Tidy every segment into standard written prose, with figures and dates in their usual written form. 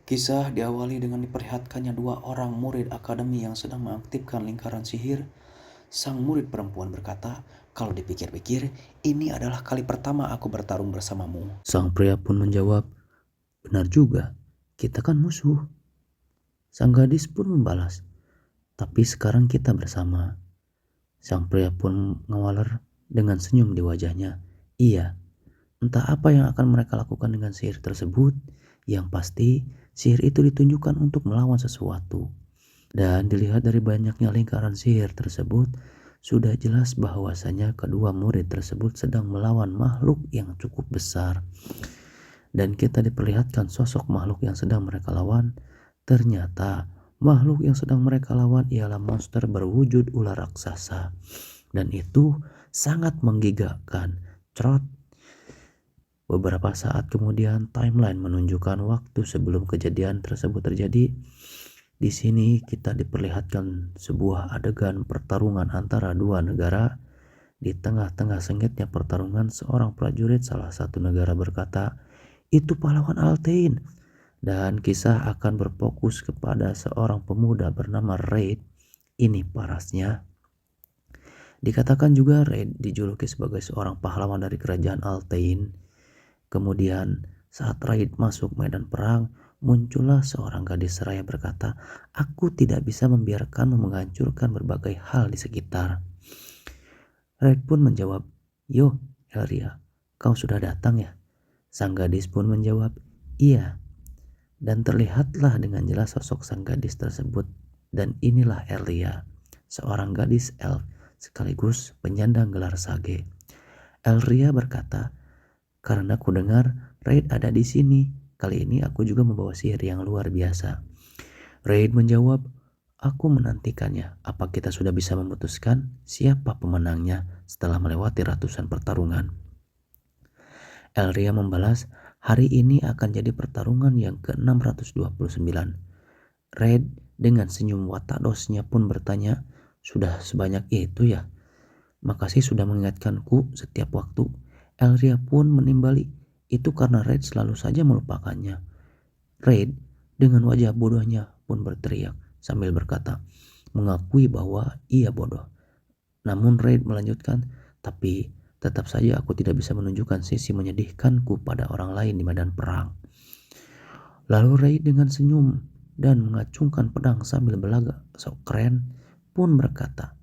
Kisah diawali dengan diperlihatkannya dua orang murid akademi yang sedang mengaktifkan lingkaran sihir. Sang murid perempuan berkata, "Kalau dipikir-pikir, ini adalah kali pertama aku bertarung bersamamu." Sang pria pun menjawab, "Benar juga, kita kan musuh." Sang gadis pun membalas, "Tapi sekarang kita bersama." Sang pria pun mengawaler dengan senyum di wajahnya. Iya, entah apa yang akan mereka lakukan dengan sihir tersebut. Yang pasti, sihir itu ditunjukkan untuk melawan sesuatu. Dan dilihat dari banyaknya lingkaran sihir tersebut, sudah jelas bahwasanya kedua murid tersebut sedang melawan makhluk yang cukup besar. Dan kita diperlihatkan sosok makhluk yang sedang mereka lawan. Ternyata makhluk yang sedang mereka lawan ialah monster berwujud ular raksasa. Dan itu sangat menggigahkan. Trot. Beberapa saat kemudian timeline menunjukkan waktu sebelum kejadian tersebut terjadi. Di sini kita diperlihatkan sebuah adegan pertarungan antara dua negara. Di tengah-tengah sengitnya pertarungan, seorang prajurit salah satu negara berkata, "Itu pahlawan Altain." Dan kisah akan berfokus kepada seorang pemuda bernama Raid. Ini parasnya. Dikatakan juga Raid dijuluki sebagai seorang pahlawan dari kerajaan Altain. Kemudian saat Raid masuk medan perang, muncullah seorang gadis seraya berkata, "Aku tidak bisa membiarkanmu menghancurkan berbagai hal di sekitar." Raid pun menjawab, "Yo, Elria, kau sudah datang ya?" Sang gadis pun menjawab, "Iya." Dan terlihatlah dengan jelas sosok sang gadis tersebut. Dan inilah Elria, seorang gadis elf sekaligus penyandang gelar sage. Elria berkata, "Karena ku dengar Raid ada di sini, kali ini aku juga membawa sihir yang luar biasa." Raid menjawab, "Aku menantikannya. Apa kita sudah bisa memutuskan siapa pemenangnya setelah melewati ratusan pertarungan?" Elria membalas, "Hari ini akan jadi pertarungan yang ke-629. Raid dengan senyum watak dosnya pun bertanya, "Sudah sebanyak itu ya? Makasih sudah mengingatkanku setiap waktu." Elria pun menimbali, "Itu karena Raid selalu saja melupakannya." Raid dengan wajah bodohnya pun berteriak sambil berkata, mengakui bahwa ia bodoh. Namun Raid melanjutkan, "Tapi tetap saja aku tidak bisa menunjukkan sisi menyedihkanku pada orang lain di medan perang." Lalu Raid dengan senyum dan mengacungkan pedang sambil berlagak sok keren pun berkata,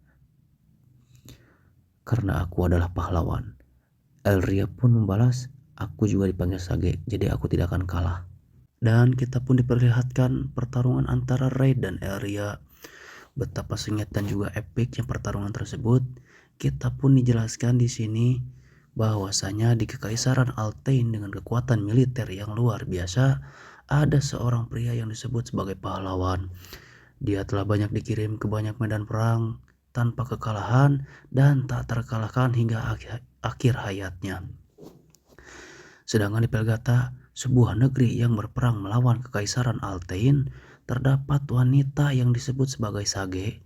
"Karena aku adalah pahlawan." Elria pun membalas, "Aku juga dipanggil Sage, jadi aku tidak akan kalah." Dan kita pun diperlihatkan pertarungan antara Raid dan Elria. Betapa sengit dan juga epicnya pertarungan tersebut. Kita pun dijelaskan di sini bahwasanya di Kekaisaran Altain dengan kekuatan militer yang luar biasa, ada seorang pria yang disebut sebagai pahlawan. Dia telah banyak dikirim ke banyak medan perang tanpa kekalahan dan tak terkalahkan hingga akhir hayatnya. Sedangkan di Pelgata, sebuah negeri yang berperang melawan Kekaisaran Altain, terdapat wanita yang disebut sebagai Sage.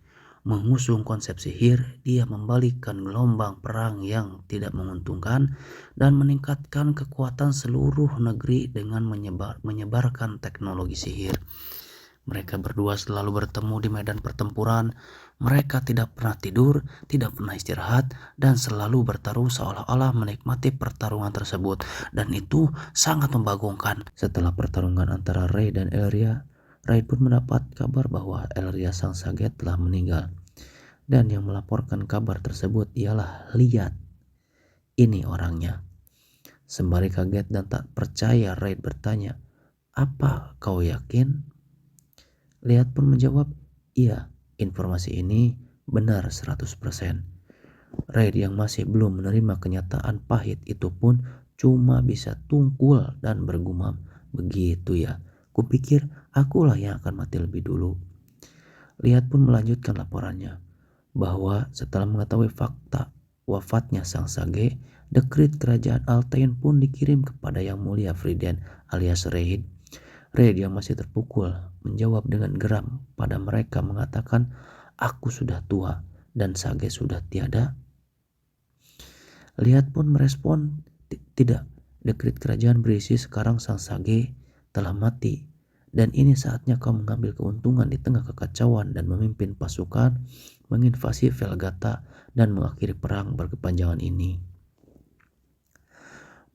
Mengusung konsep sihir, dia membalikkan gelombang perang yang tidak menguntungkan dan meningkatkan kekuatan seluruh negeri dengan menyebarkan teknologi sihir. Mereka berdua selalu bertemu di medan pertempuran. Mereka tidak pernah tidur, tidak pernah istirahat, dan selalu bertarung seolah-olah menikmati pertarungan tersebut. Dan itu sangat membagongkan. Setelah pertarungan antara Ray dan Elria, Ray pun mendapat kabar bahwa Elria sang Sage telah meninggal. Dan yang melaporkan kabar tersebut ialah Liat. Ini orangnya. Sembari kaget dan tak percaya, Ray bertanya, "Apa kau yakin?" Liat pun menjawab, "Iya, informasi ini benar 100%. Raid yang masih belum menerima kenyataan pahit itu pun cuma bisa tungkul dan bergumam, 'Begitu ya, kupikir akulah yang akan mati lebih dulu.'" Liat pun melanjutkan laporannya, bahwa setelah mengetahui fakta wafatnya sang Sage, dekrit kerajaan Altain pun dikirim kepada Yang Mulia Friden alias Raid. Raid yang masih terpukul menjawab dengan geram pada mereka mengatakan, "Aku sudah tua dan Sage sudah tiada." Lihat pun merespon, "Tidak, dekrit kerajaan berisi sekarang sang Sage telah mati Dan ini saatnya kau mengambil keuntungan di tengah kekacauan dan memimpin pasukan, menginvasi Velgata, dan mengakhiri perang berkepanjangan ini.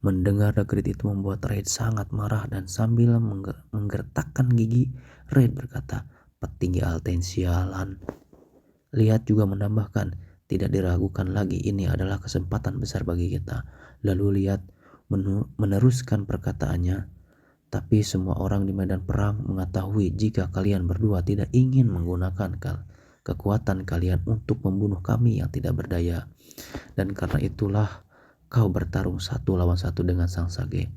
Mendengar dekrit itu membuat Raid sangat marah dan sambil menggertakkan gigi, Raid berkata, "Petinggi Alten sialan." Lihat juga menambahkan, "Tidak diragukan lagi ini adalah kesempatan besar bagi kita." Lalu Lihat meneruskan perkataannya, "Tapi semua orang di medan perang mengetahui jika kalian berdua tidak ingin menggunakan kekuatan kalian untuk membunuh kami yang tidak berdaya. Dan karena itulah kau bertarung 1 lawan 1 dengan Sang Sage.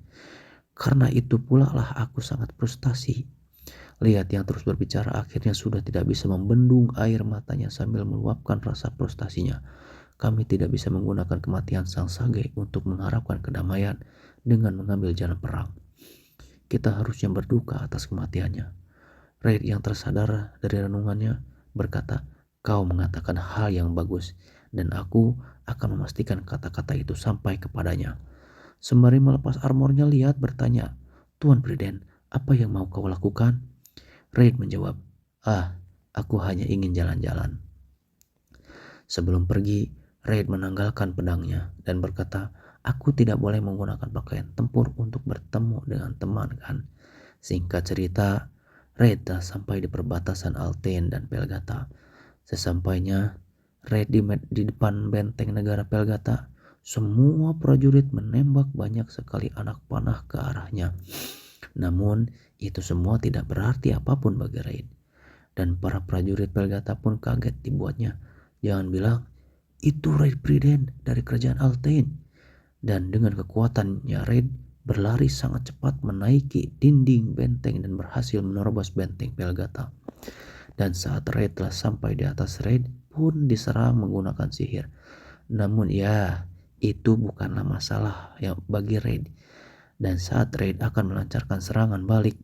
Karena itu pula lah aku sangat frustasi." Lihat yang terus berbicara akhirnya sudah tidak bisa membendung air matanya sambil meluapkan rasa frustasinya. "Kami tidak bisa menggunakan kematian Sang Sage untuk mengharapkan kedamaian dengan mengambil jalan perang. Kita harusnya berduka atas kematiannya." Raid yang tersadar dari renungannya berkata, "Kau mengatakan hal yang bagus dan aku akan memastikan kata-kata itu sampai kepadanya." Sembari melepas armornya, Lihat bertanya, "Tuan Priden, apa yang mau kau lakukan?" Raid menjawab, "Aku hanya ingin jalan-jalan." Sebelum pergi, Raid menanggalkan pedangnya dan berkata, "Aku tidak boleh menggunakan pakaian tempur untuk bertemu dengan teman kan?" Singkat cerita, Raid telah sampai di perbatasan Alten dan Pelgata. Sesampainya Raid di depan benteng negara Pelgata, semua prajurit menembak banyak sekali anak panah ke arahnya. Namun itu semua tidak berarti apapun bagi Raid. Dan para prajurit Pelgata pun kaget dibuatnya. Jangan bilang, "Itu Raid Priden dari kerajaan Alten." Dan dengan kekuatannya Raid berlari sangat cepat menaiki dinding benteng dan berhasil menerobos benteng Pelgata. Dan saat Raid telah sampai di atas, Raid pun diserang menggunakan sihir. Namun ya, itu bukanlah masalah yang bagi Raid. Dan saat Raid akan melancarkan serangan balik,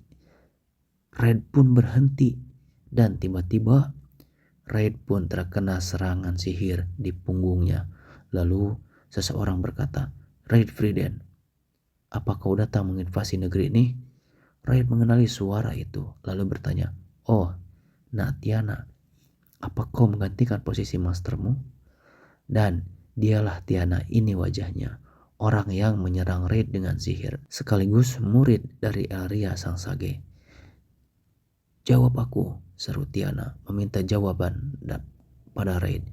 Raid pun berhenti dan tiba-tiba Raid pun terkena serangan sihir di punggungnya. Lalu seseorang berkata, "Raid Priden, apa kau datang menginvasi negeri ini?" Raid mengenali suara itu lalu bertanya, "Oh, Nak Tiana, apa kau menggantikan posisi mastermu?" Dan dialah Tiana ini wajahnya, orang yang menyerang Raid dengan sihir, sekaligus murid dari Elria Sang Sage. "Jawab aku," seru Tiana meminta jawaban pada Raid.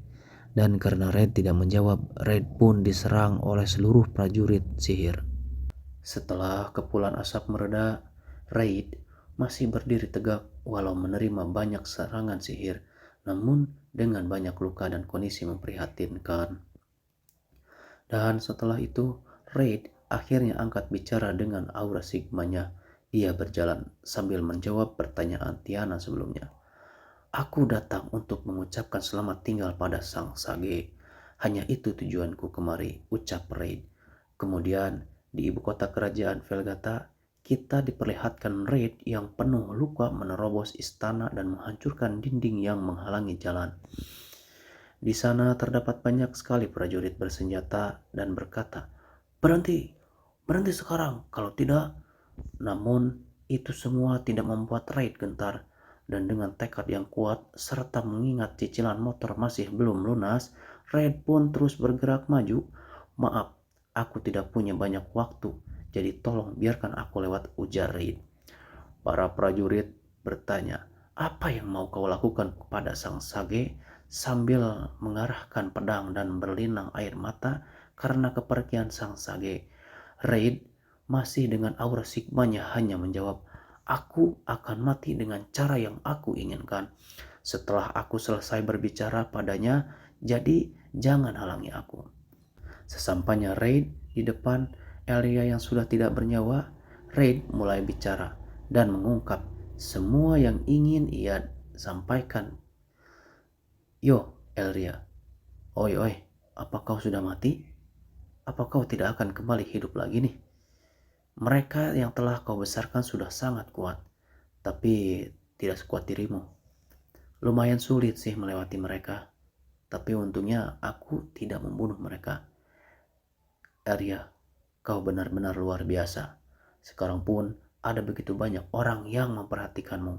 Dan karena Raid tidak menjawab, Raid pun diserang oleh seluruh prajurit sihir. Setelah kepulan asap mereda, Raid masih berdiri tegak walau menerima banyak serangan sihir, namun dengan banyak luka dan kondisi memprihatinkan. Dan setelah itu, Raid akhirnya angkat bicara dengan aura sigmanya. Dia berjalan sambil menjawab pertanyaan Tiana sebelumnya. "Aku datang untuk mengucapkan selamat tinggal pada Sang Sage. Hanya itu tujuanku kemari," ucap Raid. Kemudian di ibu kota kerajaan Velgata, kita diperlihatkan Raid yang penuh luka menerobos istana dan menghancurkan dinding yang menghalangi jalan. Di sana terdapat banyak sekali prajurit bersenjata dan berkata, "Berhenti, berhenti sekarang, kalau tidak." Namun itu semua tidak membuat Raid gentar, dan dengan tekad yang kuat serta mengingat cicilan motor masih belum lunas, Raid pun terus bergerak maju. "Maaf, aku tidak punya banyak waktu, jadi tolong biarkan aku lewat," ujar Raid. Para prajurit bertanya, "Apa yang mau kau lakukan kepada Sang Sage?" Sambil mengarahkan pedang dan berlinang air mata karena kepergian Sang Sage, Raid masih dengan aura sigmanya hanya menjawab, "Aku akan mati dengan cara yang aku inginkan setelah aku selesai berbicara padanya, jadi jangan halangi aku." Sesampainya Raid di depan Elria yang sudah tidak bernyawa, Raid mulai bicara dan mengungkap semua yang ingin ia sampaikan. "Yo, Elria, oi oi, apa kau sudah mati? Apa kau tidak akan kembali hidup lagi nih? Mereka yang telah kau besarkan sudah sangat kuat, tapi tidak sekuat dirimu. Lumayan sulit sih melewati mereka, tapi untungnya aku tidak membunuh mereka. Arya, kau benar-benar luar biasa. Sekarang pun ada begitu banyak orang yang memperhatikanmu.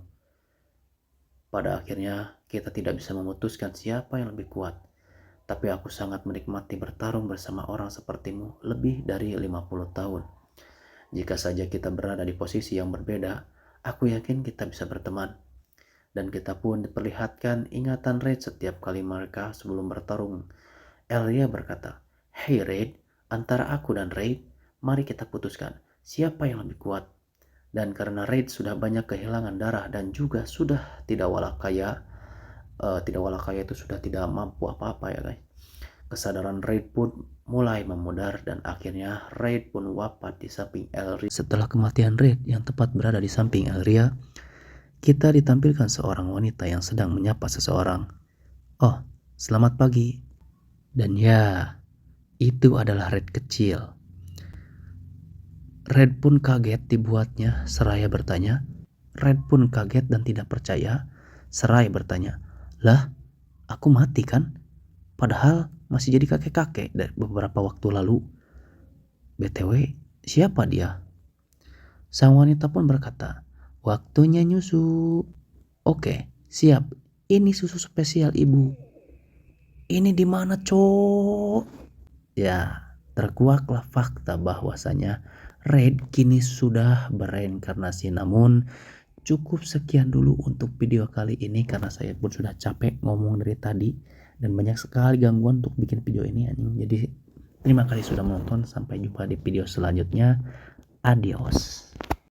Pada akhirnya kita tidak bisa memutuskan siapa yang lebih kuat. Tapi aku sangat menikmati bertarung bersama orang sepertimu lebih dari 50 tahun. Jika saja kita berada di posisi yang berbeda, aku yakin kita bisa berteman. Dan kita pun diperlihatkan ingatan Raid setiap kali mereka sebelum bertarung. Elia berkata, "Hey Raid, antara aku dan Raid, mari kita putuskan siapa yang lebih kuat." Dan karena Raid sudah banyak kehilangan darah dan juga sudah tidak walakaya, itu sudah tidak mampu apa-apa ya guys. Kesadaran Raid pun mulai memudar dan akhirnya Raid pun wafat di samping Elria. Setelah kematian Raid yang tepat berada di samping Elria, kita ditampilkan seorang wanita yang sedang menyapa seseorang. "Oh, selamat pagi." Dan ya, itu adalah Raid kecil. Raid pun kaget dibuatnya seraya bertanya. Raid pun kaget dan tidak percaya seraya bertanya, "Lah, aku mati kan? Padahal masih jadi kakek-kakek dari beberapa waktu lalu. BTW, siapa dia?" Sang wanita pun berkata, "Waktunya nyusu." "Oke, siap. Ini susu spesial ibu." "Ini di mana, Cok?" Ya, terkuaklah fakta bahwasanya Raid kini sudah bereinkarnasi. Namun cukup sekian dulu untuk video kali ini karena saya pun sudah capek ngomong dari tadi dan banyak sekali gangguan untuk bikin video ini anjing. Jadi terima kasih sudah menonton, sampai jumpa di video selanjutnya. Adios.